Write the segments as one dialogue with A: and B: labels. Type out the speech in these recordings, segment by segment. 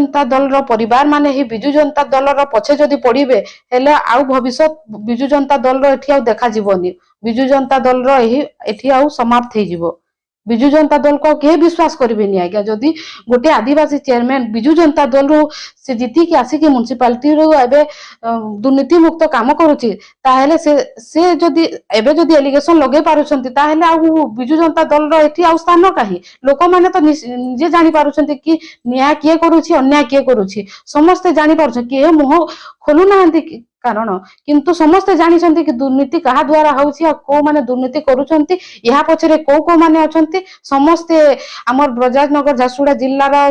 A: जनता दल रो परिवार माने ही बिजु जनता दल रो पछे जदि पड़िबे हेले आउ भविष्य बिजु जनता दल रो एठी आउ देखा जीवनी बिजु जनता दल रो एठी आउ समाप्त हे जीवो बिजु जनता दल को के विश्वास करेनि आज्ञा जदि गोटे आदिवासी चेयरमैन बिजु जनता दल रो से जीती के आसी के म्युनिसिपालिटी रो एबे दुर्नीति मुक्त काम करूची ताहेले से जदि एबे जदि एलिगेशन लगे पारुछंती ताहेले आउ बिजु जनता दल रो एठी आउ स्थान काहे लोक माने तो निजे जानि पारुछंती कि न्याय किए करूची अन्याय किए करूची समस्त जानि पारुछ किए मुह खोलु नाहंती कारण किंतु समस्त जानिछंती कि दुर्नीति कहा द्वारा होउची आ को माने दुर्नीति करूछंती यहा पछरे को माने अछंती समस्त हमर ब्रजराजनगर झारसुगुड़ा जिल्ला रो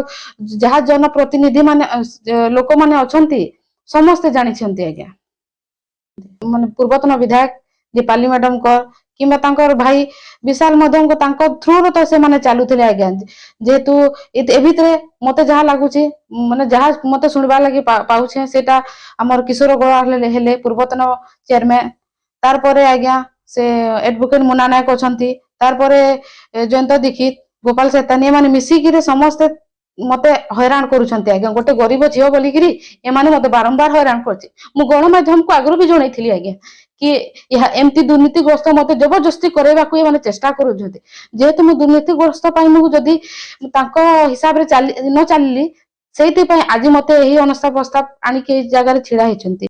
A: जहा जनप्रतिनिधि माने लोक माने अछंती समस्त जानिछंती आज्ञा माने पूर्वतन विधायक दीपाली मैडम को किंबा तांकर भाई विशाल मध्यम को तांकर थ्रू रो तो से माने चालुथिले आज्ञा जेहेतु ए भितरे मते जहा लागुची माने जहा मते सुनबा लागि पाउछे सेटा हमर किशोर गोड़ा हेले पूर्वतन चेयरमैन तार परे आज्ञा से एडवोकेट मुन्ना नायक अछंती तार परे जयंत दीक्षित गोपाल सेतानी माने मिसी गिरे समस्त मते हैरान करूछंती आज्ञा गोटे गरीब झियो बोली गिरी ए माने मते बारंबार हैरान करछि मु गणमाध्यम को आगु भी जणैथिली आज्ञा कि यह एमती दुर्नीतिग्रस्त मते जबरदस्ती करेबा को माने चेष्टा करूछंती जेहेतु मु दुर्नीतिग्रस्त पाई मु जदी तांको हिसाब रे न चलली सेति पय आज मते एही अनस्था प्रस्ताव आनी के जगह रे छिड़ा हेछंती।